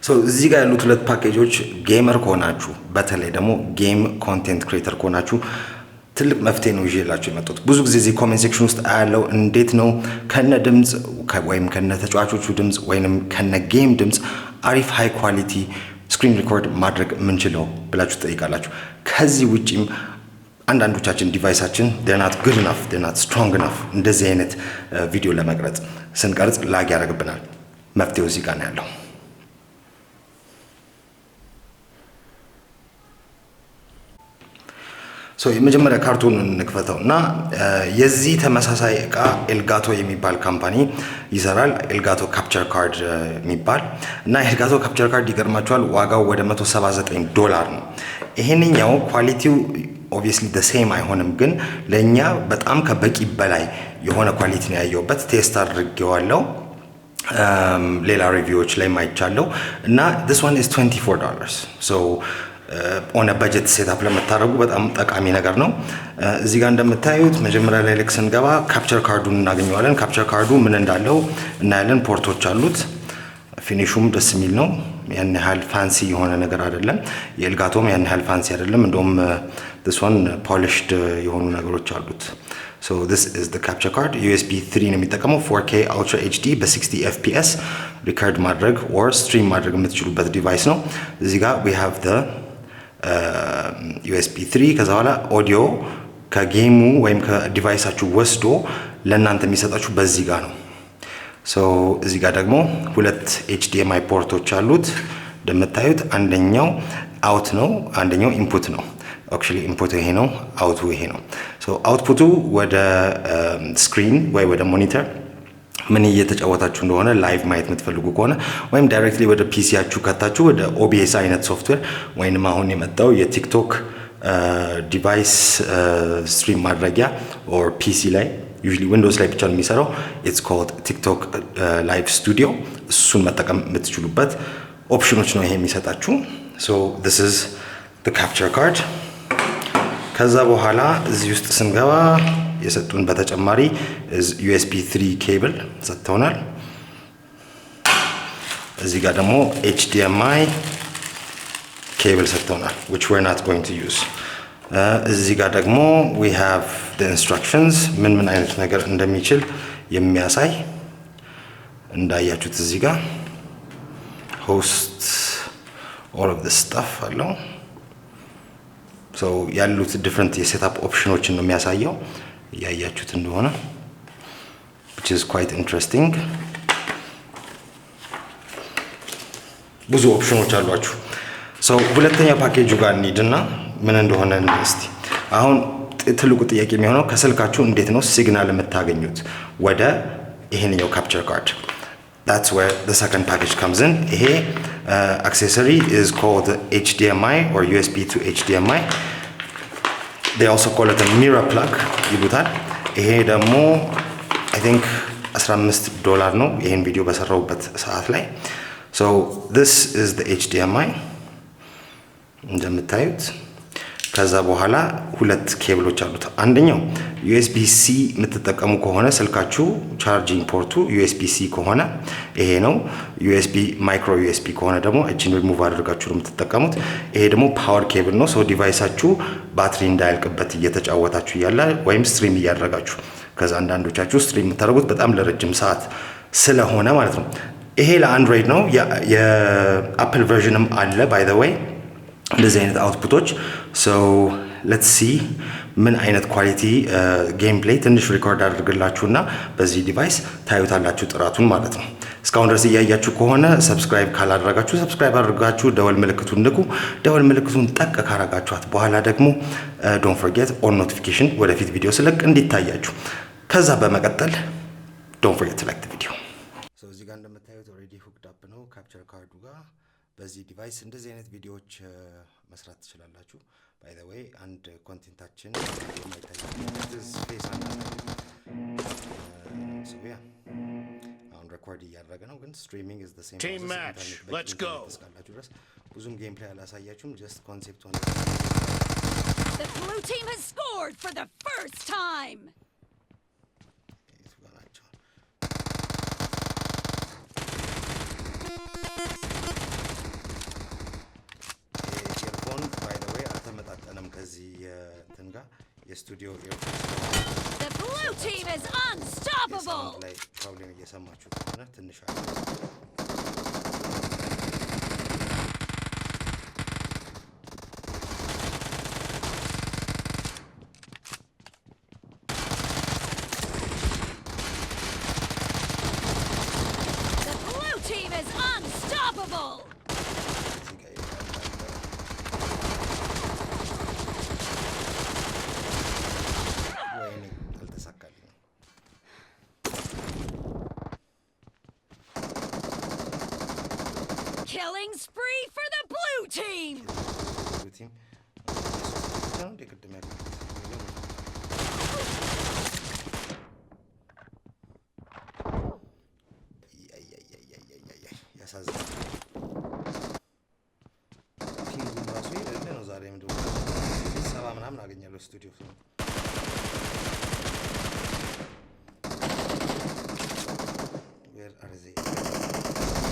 ሶ እዚህ ጋር ያሉት ሁለት ፓኬጆች ጌመር ከሆናችሁ በተለይ ደግሞ ጌም ኮንቴንት ክሬተር ከሆናችሁ ትልቅ መፍትሄ ነው ይዤላችሁ የመጣሁት። ብዙ ጊዜ እዚህ ኮሜንት ሴክሽን ውስጥ ያለው እንዴት ነው ከነ ድምጽ ወይም ከነ ተጫዋቾቹ ድምጽ ወይንም ከነ ጌም ድምጽ አሪፍ ሃይ ኳሊቲ ስክሪን ሪኮርድ ማድረግ ምንችለው ብላችሁ ትጠይቃላችሁ። ከዚህ ውጪም አንዳንዶቻችን ዲቫይሳችን they're not good enough, they're not strong enough እንደዚህ አይነት ቪዲዮ ለመቅረጽ ስንቀርጽ ላግ ያደርግብናል። መፍትሄው እዚህ ጋር ነው ያለው። ሶ የመጀመሪያ ካርቱኑን እንክፈተውና የዚህ ተመሳሳይ እቃ ኤልጋቶ የሚባል ካምፓኒ ይሰራል። ኤልጋቶ ካፕቸር ካርድ የሚባል እና ኤልጋቶ ካፕቸር ካርድ ይገርማችኋል ዋጋው ወደ $179 ነው። ይሄንኛው ኳሊቲው obviously the same አይሆንም፣ ግን ለኛ በጣም ከበቂ በላይ የሆነ ኳሊቲ ነው ያየውበት። ቴስት አድርጌዋለሁ ሌላ ሪቪውዎች ላይ ማይቻለው እና this one is $24 so on a budget setup ለምታረጉ በጣም ጠቃሚ ነገር ነው። እዚህ ጋር እንደምታዩት መጀመሪያ ላይ ልክ ስንገባ ካፕቸር ካርዱን እናገኘዋለን። ካፕቸር ካርዱ ምን እንዳለው እናያለን። ፖርቶች አሉት። ፊኒሹም ደስ የሚል ነው። ያን ያህል ፋንሲ የሆነ ነገር አይደለም። የኤልጋቶም ያን ያህል ፋንሲ አይደለም። እንደውም this one polished የሆኑ ነገሮች አሉት። so this is the capture card. USB 3 ነው የሚጠቀመው 4K Ultra HD በ60 FPS ሪከርድ ማድረግ or stream ማድረግ የምትችሉበት ዲቫይስ ነው። እዚህ ጋር we have the USB 3 ከዛ በኋላ ኦዲዮ ከጌሙ ወይም ከዲቫይሳችሁ ወስዶ ለእናንተ የሚሰጣችሁ በዚህ ጋር ነው። ሶ እዚህ ጋር ደግሞ ሁለት HDMI ፖርቶች አሉት እንደምታዩት። አንደኛው አውት ነው፣ አንደኛው ኢንፑት ነው። አክቹሊ ኢንፑቱ ይሄ ነው፣ አውቱ ይሄ ነው። ሶ አውትፑቱ ወደ ስክሪን ወይ ወደ ሞኒተር ምን እየተጫወታችሁ እንደሆነ ላይቭ ማየት የምትፈልጉ ከሆነ ወይም ዳይሬክትሊ ወደ ፒሲያችሁ ከታችሁ ወደ OBS አይነት ሶፍትዌር ወይንም አሁን የመጣው የቲክቶክ ዲቫይስ ስትሪም ማድረጊያ ኦር ፒሲ ላይ usually ዊንዶውስ ላይ ብቻ ነው የሚሰራው it's called TikTok live studio እሱን መጠቀም የምትችሉበት ኦፕሽኖች ነው ይሄ የሚሰጣችሁ። so this is the capture card። ከዛ በኋላ እዚህ ውስጥ ስንገባ የሰጡን በተጨማሪ USB 3 ኬብል ሰጥተውናል። እዚህ ጋር ደግሞ HDMI ኬብል ሰጥተውናል which we're not going to use። እዚህ ጋር ደግሞ we have the instructions ምን አይነት ነገር እንደሚችል የሚያሳይ እንዳያችሁት እዚህ ጋር host all of this stuff አለው። so ያሉት different የሴትአፕ ኦፕሽኖችን ነው የሚያሳየው ያያችሁት እንደሆነ which is quite interesting። ብዙ ኦፕሽኖች አሏችሁ። so ሁለተኛ ፓኬጁ ጋር እንሂድና ምን እንደሆነ እስቲ አሁን ትልቁ ጥያቄ የሚሆነው ከስልካችሁ እንዴት ነው ሲግናል የምታገኙት ወደ ይሄንኛው ካፕቸር ካርድ። that's where the second package comes in። ይሄ accessory is called HDMI or USB to HDMI. they also call it a mirror plug ይሉታል። ይሄ ደግሞ I think $15 ነው ይሄን ቪዲዮ በሰራውበት ሰዓት ላይ። so this is the HDMI እንደምታዩት። ከዛ በኋላ ሁለት ኬብሎች አሉት። አንደኛው USB-C የምትጠቀሙ ከሆነ ስልካችሁ ቻርጂንግ ፖርቱ USB-C ከሆነ ይሄ ነው። USB ማይክሮ USB ከሆነ ደግሞ እቺን ሪሙቭ አድርጋችሁ ነው የምትጠቀሙት። ይሄ ደግሞ ፓወር ኬብል ነው። ሶ ዲቫይሳችሁ ባትሪ እንዳያልቅበት እየተጫወታችሁ እያለ ወይም ስትሪም እያደረጋችሁ ከዛ አንዳንዶቻችሁ ስትሪም የምታደርጉት በጣም ለረጅም ሰዓት ስለሆነ ማለት ነው። ይሄ ለአንድሮይድ ነው። የአፕል ቨርዥንም አለ ባይ ዘ ዌይ እንደዚህ አይነት አውትፑቶች። so let's see ምን አይነት ኳሊቲ ጌም ፕሌይ ትንሽ ሪኮርድ አድርግላችሁና በዚህ ዲቫይስ ታዩታላችሁ ጥራቱን ማለት ነው። እስካሁን ድረስ እያያችሁ ከሆነ ሰብስክራይብ ካላደረጋችሁ ሰብስክራይብ አድርጋችሁ ደወል ምልክቱን ንቁ። ደወል ምልክቱን ጠቅ ካረጋችኋት በኋላ ደግሞ don't forget on notification ወደፊት ቪዲዮ ስለቅ እንዲታያችሁ። ከዛ በመቀጠል don't forget to like the video። so እዚህ ጋር እንደምታዩት already hooked up ነው ካፕቸር ካርዱ ጋር። በዚህ ዲቫይስ እንደዚህ አይነት ቪዲዮዎች መስራት ትችላላችሁ። ባይ ዘ ዌይ አንድ ኮንቴንታችን የማይታየው ፌስ so yeah አሁን ሬኮርድ እያደረገ ነው፣ ግን ስትሪሚንግ is the same team match let's go። ብዙም ጌም ፕሌይ አላሳያችሁም፣ just ኮንሴፕቱን። The blue team has scored for the first time. የስቱዲዮ The blue team is unstoppable. ላይ ፕሮብሌም እየሰማችሁ ከሆነ ትንሽ አለ The blue team is unstoppable. Killing spree for the blue team. ያሳዝናል ቲንጉን ራሱ ይደለ ነው ዛሬ ምንድን ነው ሰባ ምናምን አገኛለሁ ስቱዲዮ where are they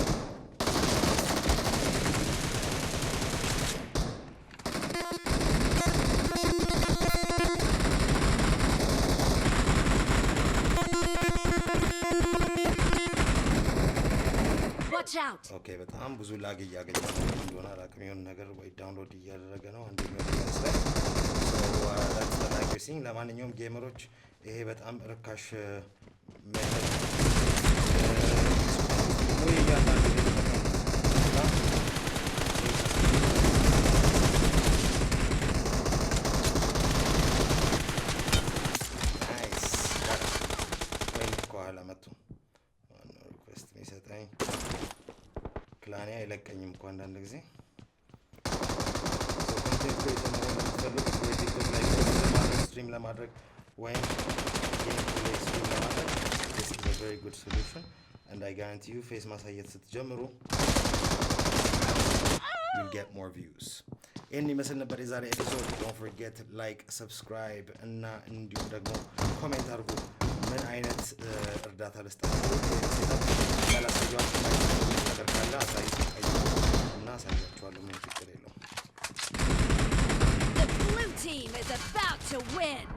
Watch out. Okay, በጣም ብዙ ላግ እያገኘሁ እንደሆነ አላውቅም የሆነ ነገር ወይ ዳውንሎድ እያደረገ ነው አንደኛው ይመስላል that's the like you're seeing ለማንኛውም ጌመሮች ይሄ በጣም ርካሽ ሜተድ ነው ያያታል ናይስ ወይ ከኋላ መጡ ሪኩዌስት የሚሰጠኝ ክላኒያ አይለቀኝም እንኳን አንዳንድ ጊዜ ስትሪም ለማድረግ ወይም ስትሪም ለማድረግ this is a very good solution and I guarantee you ፌስ ማሳየት ስትጀምሩ you'll get more views ይህን ይመስል ነበር የዛሬ ኤፒሶድ don't forget like subscribe እና እንዲሁም ደግሞ ኮሜንት አድርጉ ምን አይነት እርዳታ ልስጣችሁ ያላሳያችሁ ነገር ካለ እና አሳያችኋለሁ ምን ችግር የለውም The blue team is about to win.